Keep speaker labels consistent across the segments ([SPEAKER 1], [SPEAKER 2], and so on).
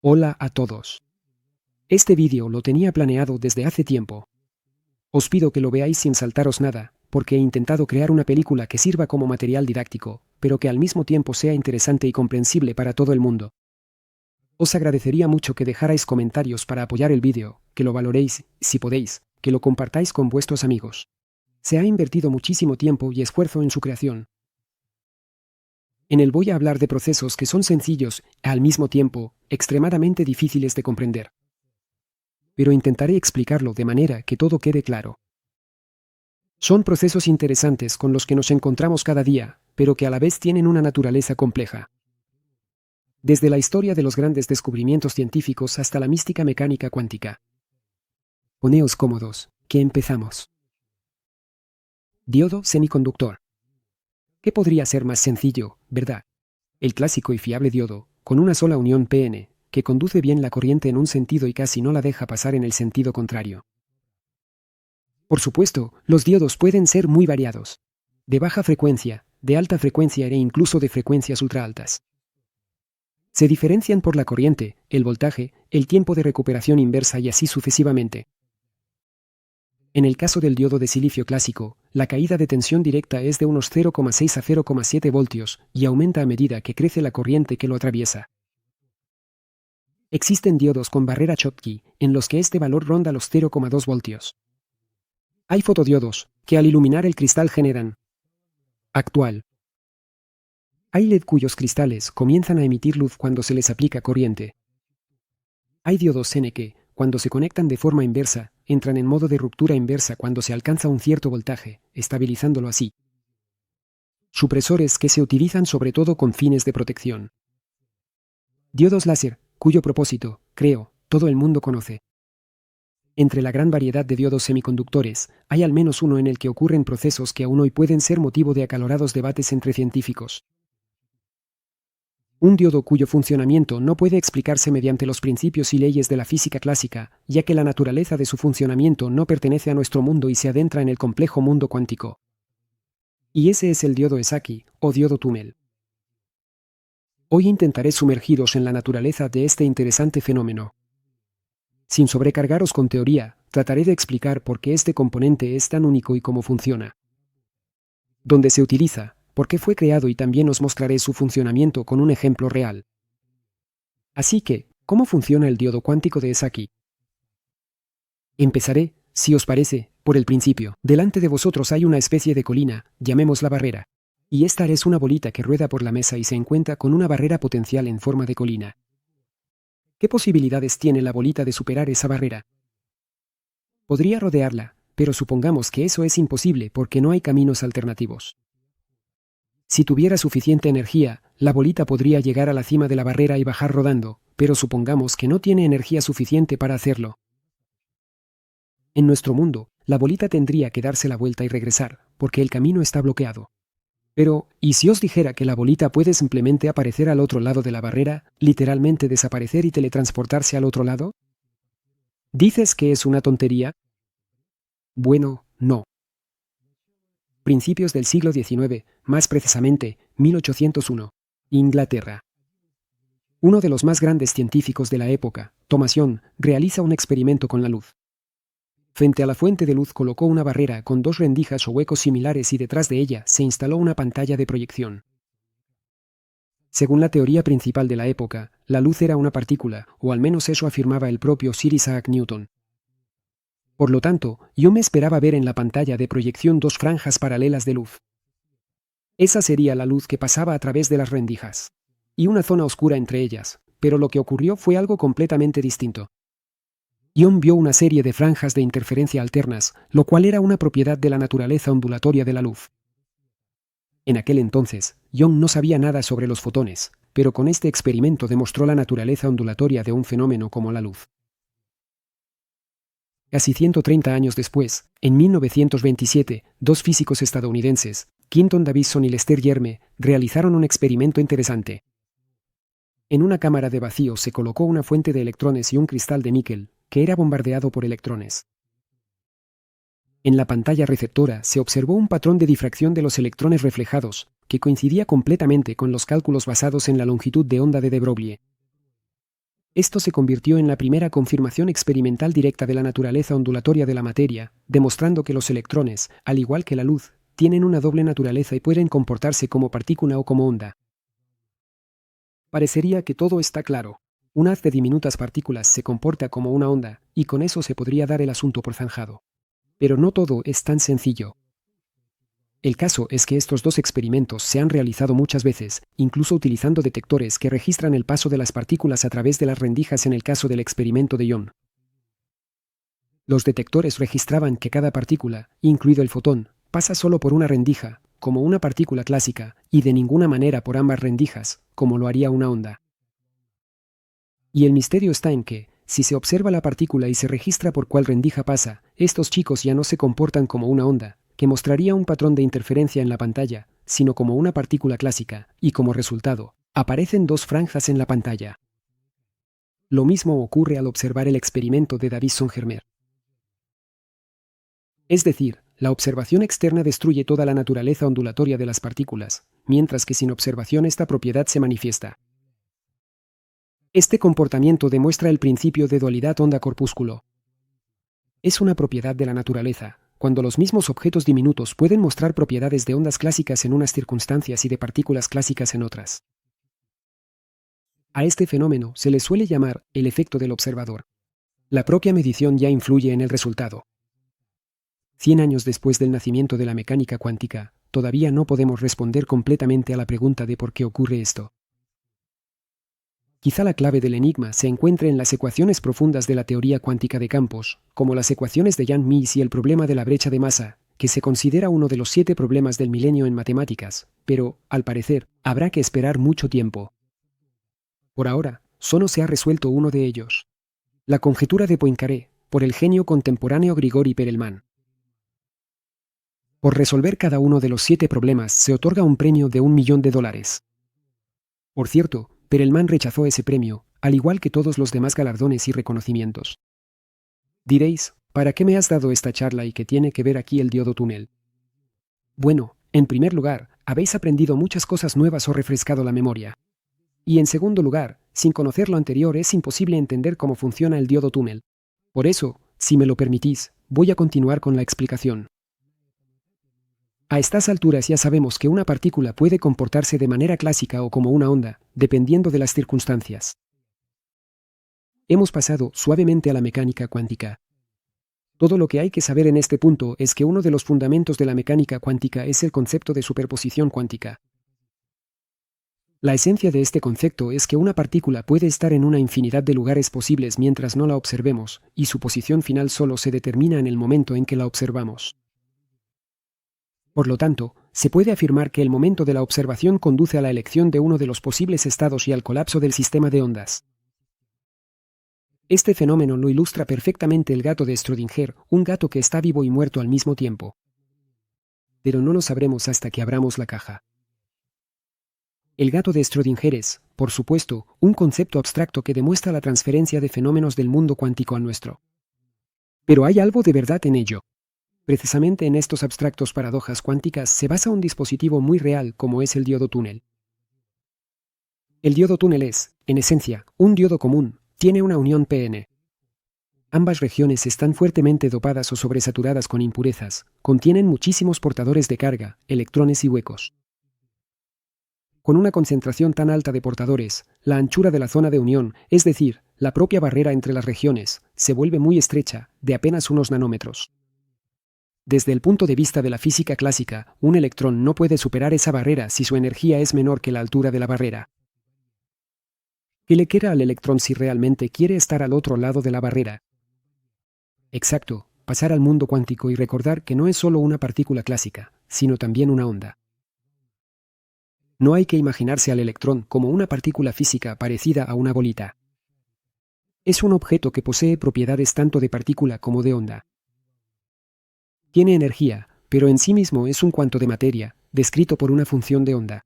[SPEAKER 1] Hola a todos. Este vídeo lo tenía planeado desde hace tiempo. Os pido que lo veáis sin saltaros nada, porque he intentado crear una película que sirva como material didáctico, pero que al mismo tiempo sea interesante y comprensible para todo el mundo. Os agradecería mucho que dejarais comentarios para apoyar el vídeo, que lo valoréis, si podéis, que lo compartáis con vuestros amigos. Se ha invertido muchísimo tiempo y esfuerzo en su creación. En él voy a hablar de procesos que son sencillos, al mismo tiempo, extremadamente difíciles de comprender. Pero intentaré explicarlo de manera que todo quede claro. Son procesos interesantes con los que nos encontramos cada día, pero que a la vez tienen una naturaleza compleja. Desde la historia de los grandes descubrimientos científicos hasta la mística mecánica cuántica. Poneos cómodos, que empezamos. Diodo semiconductor. ¿Qué podría ser más sencillo, verdad? El clásico y fiable diodo, con una sola unión PN, que conduce bien la corriente en un sentido y casi no la deja pasar en el sentido contrario. Por supuesto, los diodos pueden ser muy variados. De baja frecuencia, de alta frecuencia e incluso de frecuencias ultraaltas. Se diferencian por la corriente, el voltaje, el tiempo de recuperación inversa y así sucesivamente. En el caso del diodo de silicio clásico, la caída de tensión directa es de unos 0,6 a 0,7 voltios y aumenta a medida que crece la corriente que lo atraviesa. Existen diodos con barrera Schottky, en los que este valor ronda los 0,2 voltios. Hay fotodiodos, que al iluminar el cristal generan actual. Hay LED cuyos cristales comienzan a emitir luz cuando se les aplica corriente. Hay diodos N que, cuando se conectan de forma inversa, entran en modo de ruptura inversa cuando se alcanza un cierto voltaje, estabilizándolo así. Supresores que se utilizan sobre todo con fines de protección. Diodos láser, cuyo propósito, creo, todo el mundo conoce. Entre la gran variedad de diodos semiconductores, hay al menos uno en el que ocurren procesos que aún hoy pueden ser motivo de acalorados debates entre científicos. Un diodo cuyo funcionamiento no puede explicarse mediante los principios y leyes de la física clásica, ya que la naturaleza de su funcionamiento no pertenece a nuestro mundo y se adentra en el complejo mundo cuántico. Y ese es el diodo Esaki, o diodo túnel. Hoy intentaré sumergiros en la naturaleza de este interesante fenómeno. Sin sobrecargaros con teoría, trataré de explicar por qué este componente es tan único y cómo funciona. Dónde se utiliza, por qué fue creado y también os mostraré su funcionamiento con un ejemplo real. Así que, ¿cómo funciona el diodo cuántico de Esaki? Empezaré, si os parece, por el principio. Delante de vosotros hay una especie de colina, llamémosla barrera. Y esta es una bolita que rueda por la mesa y se encuentra con una barrera potencial en forma de colina. ¿Qué posibilidades tiene la bolita de superar esa barrera? Podría rodearla, pero supongamos que eso es imposible porque no hay caminos alternativos. Si tuviera suficiente energía, la bolita podría llegar a la cima de la barrera y bajar rodando, pero supongamos que no tiene energía suficiente para hacerlo. En nuestro mundo, la bolita tendría que darse la vuelta y regresar, porque el camino está bloqueado. Pero, ¿y si os dijera que la bolita puede simplemente aparecer al otro lado de la barrera, literalmente desaparecer y teletransportarse al otro lado? ¿Dices que es una tontería? Bueno, no. Principios del siglo XIX, más precisamente, 1801, Inglaterra. Uno de los más grandes científicos de la época, Thomas Young, realiza un experimento con la luz. Frente a la fuente de luz colocó una barrera con dos rendijas o huecos similares y detrás de ella se instaló una pantalla de proyección. Según la teoría principal de la época, la luz era una partícula, o al menos eso afirmaba el propio Sir Isaac Newton. Por lo tanto, yo me esperaba ver en la pantalla de proyección dos franjas paralelas de luz. Esa sería la luz que pasaba a través de las rendijas. Y una zona oscura entre ellas, pero lo que ocurrió fue algo completamente distinto. Young vio una serie de franjas de interferencia alternas, lo cual era una propiedad de la naturaleza ondulatoria de la luz. En aquel entonces, Young no sabía nada sobre los fotones, pero con este experimento demostró la naturaleza ondulatoria de un fenómeno como la luz. Casi 130 años después, en 1927, dos físicos estadounidenses, Quinton Davisson y Lester Yerme, realizaron un experimento interesante. En una cámara de vacío se colocó una fuente de electrones y un cristal de níquel, que era bombardeado por electrones. En la pantalla receptora se observó un patrón de difracción de los electrones reflejados, que coincidía completamente con los cálculos basados en la longitud de onda de de Broglie. Esto se convirtió en la primera confirmación experimental directa de la naturaleza ondulatoria de la materia, demostrando que los electrones, al igual que la luz, tienen una doble naturaleza y pueden comportarse como partícula o como onda. Parecería que todo está claro. Un haz de diminutas partículas se comporta como una onda, y con eso se podría dar el asunto por zanjado. Pero no todo es tan sencillo. El caso es que estos dos experimentos se han realizado muchas veces, incluso utilizando detectores que registran el paso de las partículas a través de las rendijas en el caso del experimento de Young. Los detectores registraban que cada partícula, incluido el fotón, pasa solo por una rendija, como una partícula clásica, y de ninguna manera por ambas rendijas, como lo haría una onda. Y el misterio está en que, si se observa la partícula y se registra por cuál rendija pasa, estos chicos ya no se comportan como una onda, que mostraría un patrón de interferencia en la pantalla, sino como una partícula clásica, y como resultado, aparecen dos franjas en la pantalla. Lo mismo ocurre al observar el experimento de Davis-Songermer. Es decir, la observación externa destruye toda la naturaleza ondulatoria de las partículas, mientras que sin observación esta propiedad se manifiesta. Este comportamiento demuestra el principio de dualidad onda-corpúsculo. Es una propiedad de la naturaleza, cuando los mismos objetos diminutos pueden mostrar propiedades de ondas clásicas en unas circunstancias y de partículas clásicas en otras. A este fenómeno se le suele llamar el efecto del observador. La propia medición ya influye en el resultado. 100 años después del nacimiento de la mecánica cuántica, todavía no podemos responder completamente a la pregunta de por qué ocurre esto. Quizá la clave del enigma se encuentre en las ecuaciones profundas de la teoría cuántica de campos, como las ecuaciones de Yang-Mills y el problema de la brecha de masa, que se considera uno de los 7 problemas del milenio en matemáticas, pero, al parecer, habrá que esperar mucho tiempo. Por ahora, solo se ha resuelto uno de ellos. La conjetura de Poincaré, por el genio contemporáneo Grigori Perelman. Por resolver cada uno de los 7 problemas se otorga un premio de $1 millón. Por cierto, Perelman rechazó ese premio, al igual que todos los demás galardones y reconocimientos. Diréis, ¿para qué me has dado esta charla y qué tiene que ver aquí el diodo túnel? Bueno, en primer lugar, habéis aprendido muchas cosas nuevas o refrescado la memoria. Y en segundo lugar, sin conocer lo anterior es imposible entender cómo funciona el diodo túnel. Por eso, si me lo permitís, voy a continuar con la explicación. A estas alturas ya sabemos que una partícula puede comportarse de manera clásica o como una onda, dependiendo de las circunstancias. Hemos pasado suavemente a la mecánica cuántica. Todo lo que hay que saber en este punto es que uno de los fundamentos de la mecánica cuántica es el concepto de superposición cuántica. La esencia de este concepto es que una partícula puede estar en una infinidad de lugares posibles mientras no la observemos, y su posición final solo se determina en el momento en que la observamos. Por lo tanto, se puede afirmar que el momento de la observación conduce a la elección de uno de los posibles estados y al colapso del sistema de ondas. Este fenómeno lo ilustra perfectamente el gato de Schrödinger, un gato que está vivo y muerto al mismo tiempo. Pero no lo sabremos hasta que abramos la caja. El gato de Schrödinger es, por supuesto, un concepto abstracto que demuestra la transferencia de fenómenos del mundo cuántico al nuestro. Pero hay algo de verdad en ello. Precisamente en estos abstractos paradojas cuánticas se basa un dispositivo muy real como es el diodo túnel. El diodo túnel es, en esencia, un diodo común, tiene una unión p-n. Ambas regiones están fuertemente dopadas o sobresaturadas con impurezas, contienen muchísimos portadores de carga, electrones y huecos. Con una concentración tan alta de portadores, la anchura de la zona de unión, es decir, la propia barrera entre las regiones, se vuelve muy estrecha, de apenas unos nanómetros. Desde el punto de vista de la física clásica, un electrón no puede superar esa barrera si su energía es menor que la altura de la barrera. ¿Qué le queda al electrón si realmente quiere estar al otro lado de la barrera? Exacto, pasar al mundo cuántico y recordar que no es solo una partícula clásica, sino también una onda. No hay que imaginarse al electrón como una partícula física parecida a una bolita. Es un objeto que posee propiedades tanto de partícula como de onda. Tiene energía, pero en sí mismo es un cuanto de materia, descrito por una función de onda.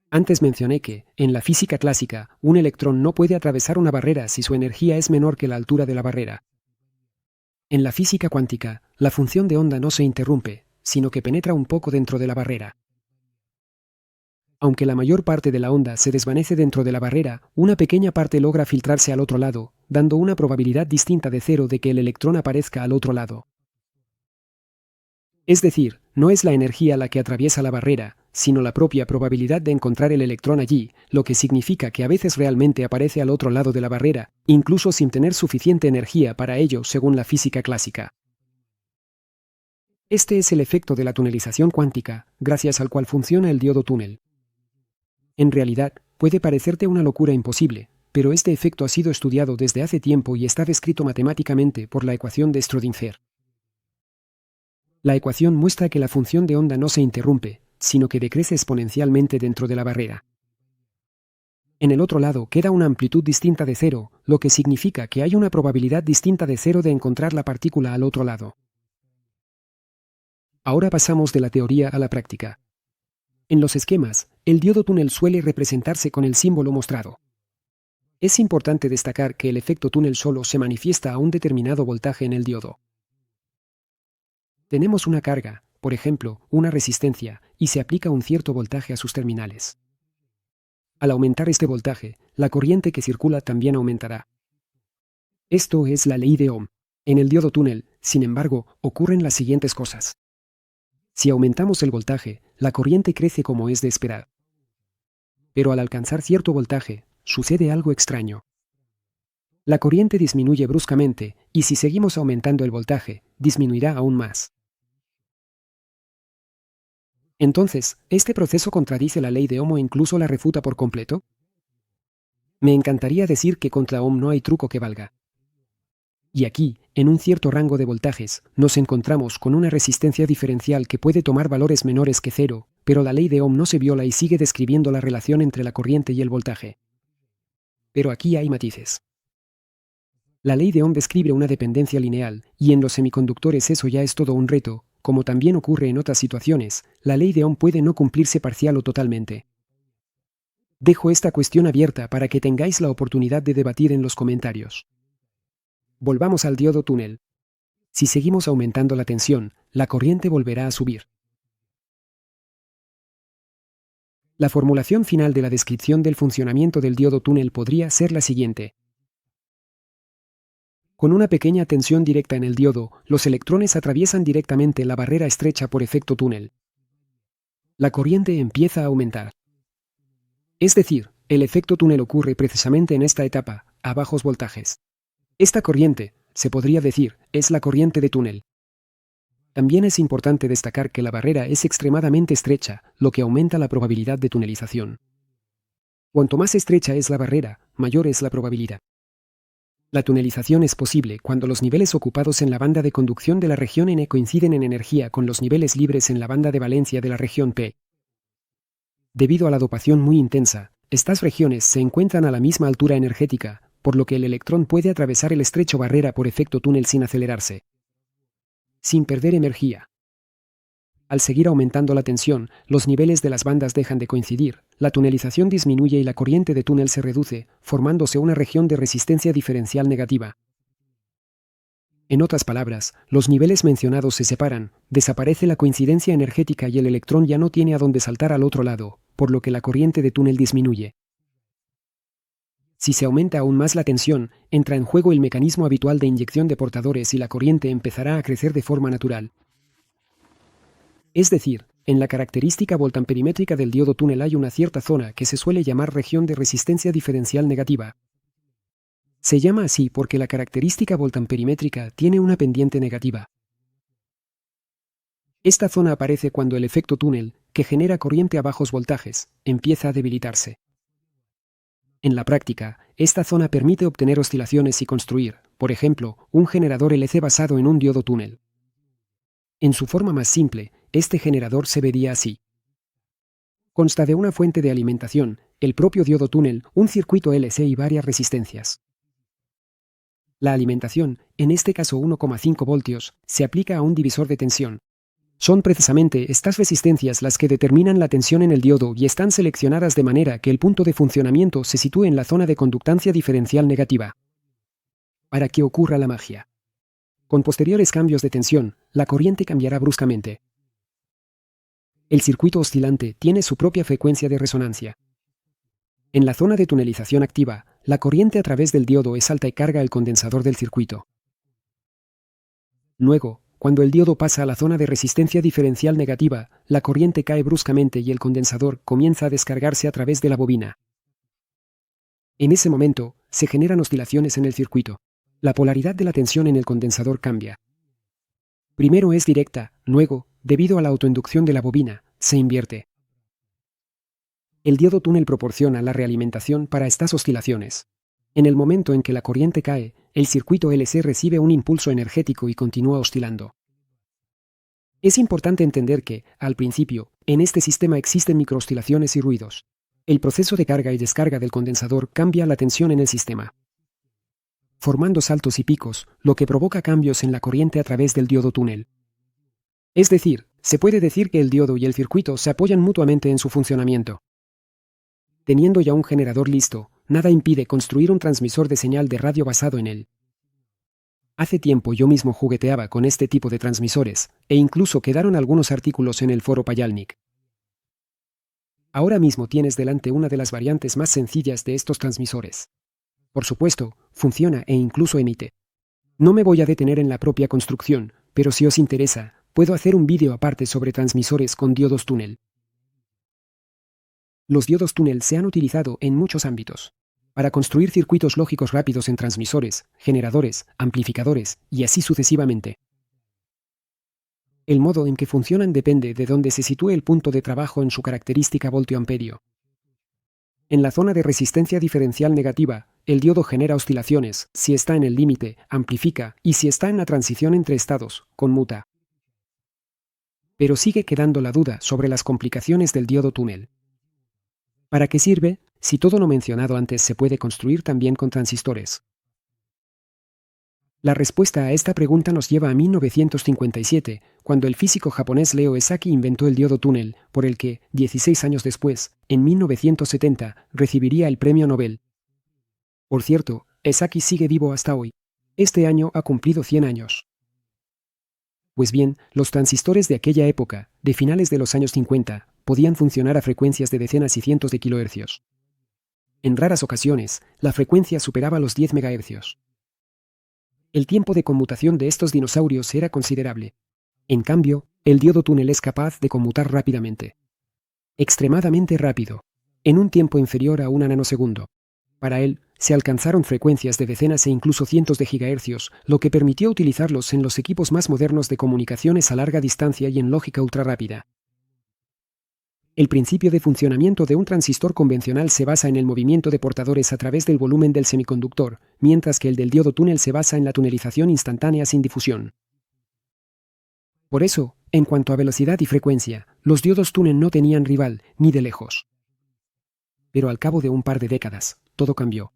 [SPEAKER 1] Antes mencioné que, en la física clásica, un electrón no puede atravesar una barrera si su energía es menor que la altura de la barrera. En la física cuántica, la función de onda no se interrumpe, sino que penetra un poco dentro de la barrera. Aunque la mayor parte de la onda se desvanece dentro de la barrera, una pequeña parte logra filtrarse al otro lado, dando una probabilidad distinta de 0 de que el electrón aparezca al otro lado. Es decir, no es la energía la que atraviesa la barrera, sino la propia probabilidad de encontrar el electrón allí, lo que significa que a veces realmente aparece al otro lado de la barrera, incluso sin tener suficiente energía para ello según la física clásica. Este es el efecto de la tunelización cuántica, gracias al cual funciona el diodo túnel. En realidad, puede parecerte una locura imposible, pero este efecto ha sido estudiado desde hace tiempo y está descrito matemáticamente por la ecuación de Schrödinger. La ecuación muestra que la función de onda no se interrumpe, sino que decrece exponencialmente dentro de la barrera. En el otro lado queda una amplitud distinta de 0, lo que significa que hay una probabilidad distinta de 0 de encontrar la partícula al otro lado. Ahora pasamos de la teoría a la práctica. En los esquemas, el diodo túnel suele representarse con el símbolo mostrado. Es importante destacar que el efecto túnel solo se manifiesta a un determinado voltaje en el diodo. Tenemos una carga, por ejemplo, una resistencia, y se aplica un cierto voltaje a sus terminales. Al aumentar este voltaje, la corriente que circula también aumentará. Esto es la ley de Ohm. En el diodo túnel, sin embargo, ocurren las siguientes cosas. Si aumentamos el voltaje, la corriente crece como es de esperar. Pero al alcanzar cierto voltaje, sucede algo extraño. La corriente disminuye bruscamente, y si seguimos aumentando el voltaje, disminuirá aún más. Entonces, ¿este proceso contradice la ley de Ohm o incluso la refuta por completo? Me encantaría decir que contra Ohm no hay truco que valga. Y aquí, en un cierto rango de voltajes, nos encontramos con una resistencia diferencial que puede tomar valores menores que 0, pero la ley de Ohm no se viola y sigue describiendo la relación entre la corriente y el voltaje. Pero aquí hay matices. La ley de Ohm describe una dependencia lineal, y en los semiconductores eso ya es todo un reto. Como también ocurre en otras situaciones, la ley de Ohm puede no cumplirse parcial o totalmente. Dejo esta cuestión abierta para que tengáis la oportunidad de debatir en los comentarios. Volvamos al diodo túnel. Si seguimos aumentando la tensión, la corriente volverá a subir. La formulación final de la descripción del funcionamiento del diodo túnel podría ser la siguiente. Con una pequeña tensión directa en el diodo, los electrones atraviesan directamente la barrera estrecha por efecto túnel. La corriente empieza a aumentar. Es decir, el efecto túnel ocurre precisamente en esta etapa, a bajos voltajes. Esta corriente, se podría decir, es la corriente de túnel. También es importante destacar que la barrera es extremadamente estrecha, lo que aumenta la probabilidad de tunelización. Cuanto más estrecha es la barrera, mayor es la probabilidad. La tunelización es posible cuando los niveles ocupados en la banda de conducción de la región N coinciden en energía con los niveles libres en la banda de valencia de la región P. Debido a la dopación muy intensa, estas regiones se encuentran a la misma altura energética, por lo que el electrón puede atravesar el estrecho barrera por efecto túnel sin acelerarse, sin perder energía. Al seguir aumentando la tensión, los niveles de las bandas dejan de coincidir, la tunelización disminuye y la corriente de túnel se reduce, formándose una región de resistencia diferencial negativa. En otras palabras, los niveles mencionados se separan, desaparece la coincidencia energética y el electrón ya no tiene a dónde saltar al otro lado, por lo que la corriente de túnel disminuye. Si se aumenta aún más la tensión, entra en juego el mecanismo habitual de inyección de portadores y la corriente empezará a crecer de forma natural. Es decir, en la característica voltamperimétrica del diodo túnel hay una cierta zona que se suele llamar región de resistencia diferencial negativa. Se llama así porque la característica voltamperimétrica tiene una pendiente negativa. Esta zona aparece cuando el efecto túnel, que genera corriente a bajos voltajes, empieza a debilitarse. En la práctica, esta zona permite obtener oscilaciones y construir, por ejemplo, un generador LC basado en un diodo túnel. En su forma más simple, este generador se vería así. Consta de una fuente de alimentación, el propio diodo túnel, un circuito LC y varias resistencias. La alimentación, en este caso 1,5 voltios, se aplica a un divisor de tensión. Son precisamente estas resistencias las que determinan la tensión en el diodo y están seleccionadas de manera que el punto de funcionamiento se sitúe en la zona de conductancia diferencial negativa. Para que ocurra la magia. Con posteriores cambios de tensión, la corriente cambiará bruscamente. El circuito oscilante tiene su propia frecuencia de resonancia. En la zona de tunelización activa, la corriente a través del diodo es alta y carga el condensador del circuito. Luego, cuando el diodo pasa a la zona de resistencia diferencial negativa, la corriente cae bruscamente y el condensador comienza a descargarse a través de la bobina. En ese momento, se generan oscilaciones en el circuito. La polaridad de la tensión en el condensador cambia. Primero es directa, luego, debido a la autoinducción de la bobina, se invierte. El diodo túnel proporciona la realimentación para estas oscilaciones. En el momento en que la corriente cae, el circuito LC recibe un impulso energético y continúa oscilando. Es importante entender que, al principio, en este sistema existen microoscilaciones y ruidos. El proceso de carga y descarga del condensador cambia la tensión en el sistema, formando saltos y picos, lo que provoca cambios en la corriente a través del diodo túnel. Es decir, se puede decir que el diodo y el circuito se apoyan mutuamente en su funcionamiento. Teniendo ya un generador listo, nada impide construir un transmisor de señal de radio basado en él. Hace tiempo yo mismo jugueteaba con este tipo de transmisores, e incluso quedaron algunos artículos en el foro Payalnik. Ahora mismo tienes delante una de las variantes más sencillas de estos transmisores. Por supuesto, funciona e incluso emite. No me voy a detener en la propia construcción, pero si os interesa, puedo hacer un vídeo aparte sobre transmisores con diodos túnel. Los diodos túnel se han utilizado en muchos ámbitos. Para construir circuitos lógicos rápidos en transmisores, generadores, amplificadores, y así sucesivamente. El modo en que funcionan depende de dónde se sitúe el punto de trabajo en su característica voltio-amperio. En la zona de resistencia diferencial negativa, el diodo genera oscilaciones, si está en el límite, amplifica, y si está en la transición entre estados, conmuta. Pero sigue quedando la duda sobre las complicaciones del diodo túnel. ¿Para qué sirve, si todo lo mencionado antes se puede construir también con transistores? La respuesta a esta pregunta nos lleva a 1957, cuando el físico japonés Leo Esaki inventó el diodo túnel, por el que, 16 años después, en 1970, recibiría el premio Nobel. Por cierto, Esaki sigue vivo hasta hoy. Este año ha cumplido 100 años. Pues bien, los transistores de aquella época, de finales de los años 50, podían funcionar a frecuencias de decenas y cientos de kilohercios. En raras ocasiones, la frecuencia superaba los 10 megahercios. El tiempo de conmutación de estos dinosaurios era considerable. En cambio, el diodo túnel es capaz de conmutar rápidamente. Extremadamente rápido, en un tiempo inferior a un nanosegundo. Para él, se alcanzaron frecuencias de decenas e incluso cientos de gigahercios, lo que permitió utilizarlos en los equipos más modernos de comunicaciones a larga distancia y en lógica ultrarrápida. El principio de funcionamiento de un transistor convencional se basa en el movimiento de portadores a través del volumen del semiconductor, mientras que el del diodo túnel se basa en la tunelización instantánea sin difusión. Por eso, en cuanto a velocidad y frecuencia, los diodos túnel no tenían rival, ni de lejos. Pero al cabo de un par de décadas, todo cambió.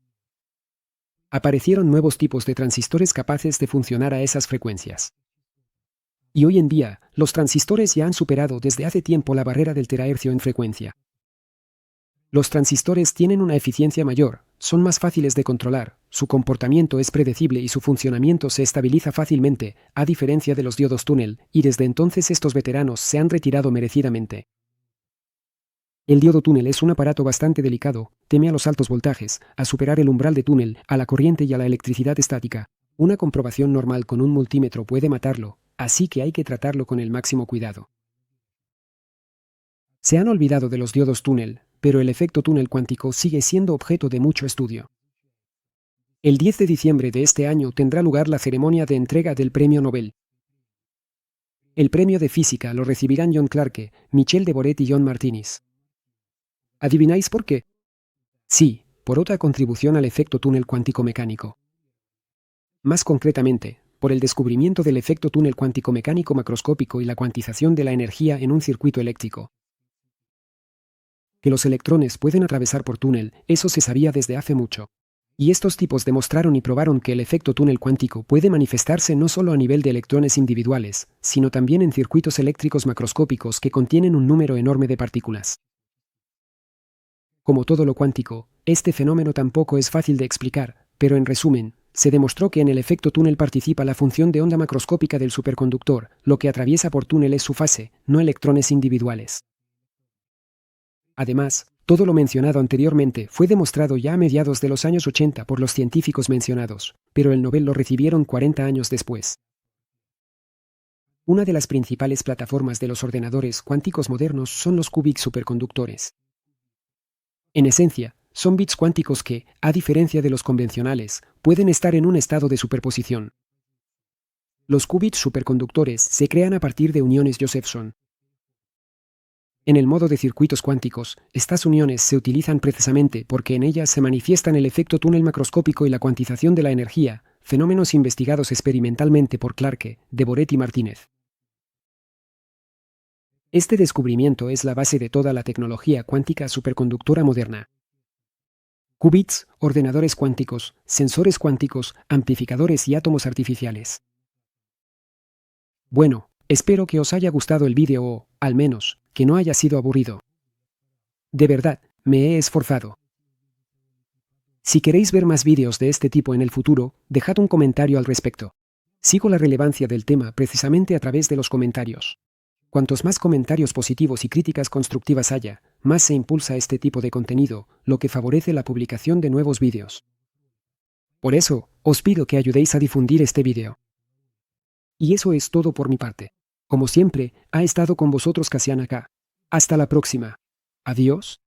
[SPEAKER 1] Aparecieron nuevos tipos de transistores capaces de funcionar a esas frecuencias. Y hoy en día, los transistores ya han superado desde hace tiempo la barrera del terahercio en frecuencia. Los transistores tienen una eficiencia mayor, son más fáciles de controlar, su comportamiento es predecible y su funcionamiento se estabiliza fácilmente, a diferencia de los diodos túnel, y desde entonces estos veteranos se han retirado merecidamente. El diodo túnel es un aparato bastante delicado, teme a los altos voltajes, a superar el umbral de túnel, a la corriente y a la electricidad estática. Una comprobación normal con un multímetro puede matarlo, así que hay que tratarlo con el máximo cuidado. Se han olvidado de los diodos túnel, pero el efecto túnel cuántico sigue siendo objeto de mucho estudio. El 10 de diciembre de este año tendrá lugar la ceremonia de entrega del Premio Nobel. El premio de física lo recibirán John Clarke, Michel Deboret y John Martinis. ¿Adivináis por qué? Sí, por otra contribución al efecto túnel cuántico mecánico. Más concretamente, por el descubrimiento del efecto túnel cuántico mecánico macroscópico y la cuantización de la energía en un circuito eléctrico. Que los electrones pueden atravesar por túnel, eso se sabía desde hace mucho. Y estos tipos demostraron y probaron que el efecto túnel cuántico puede manifestarse no solo a nivel de electrones individuales, sino también en circuitos eléctricos macroscópicos que contienen un número enorme de partículas. Como todo lo cuántico, este fenómeno tampoco es fácil de explicar, pero en resumen, se demostró que en el efecto túnel participa la función de onda macroscópica del superconductor, lo que atraviesa por túnel es su fase, no electrones individuales. Además, todo lo mencionado anteriormente fue demostrado ya a mediados de los años 80 por los científicos mencionados, pero el Nobel lo recibieron 40 años después. Una de las principales plataformas de los ordenadores cuánticos modernos son los qubits superconductores. En esencia, son bits cuánticos que, a diferencia de los convencionales, pueden estar en un estado de superposición. Los qubits superconductores se crean a partir de uniones Josephson. En el modo de circuitos cuánticos, estas uniones se utilizan precisamente porque en ellas se manifiestan el efecto túnel macroscópico y la cuantización de la energía, fenómenos investigados experimentalmente por Clarke, Deboret y Martínez. Este descubrimiento es la base de toda la tecnología cuántica superconductora moderna. Qubits, ordenadores cuánticos, sensores cuánticos, amplificadores y átomos artificiales. Bueno, espero que os haya gustado el vídeo o, al menos, que no haya sido aburrido. De verdad, me he esforzado. Si queréis ver más vídeos de este tipo en el futuro, dejad un comentario al respecto. Sigo la relevancia del tema precisamente a través de los comentarios. Cuantos más comentarios positivos y críticas constructivas haya, más se impulsa este tipo de contenido, lo que favorece la publicación de nuevos vídeos. Por eso, os pido que ayudéis a difundir este vídeo. Y eso es todo por mi parte. Como siempre, ha estado con vosotros Casian acá. Hasta la próxima. Adiós.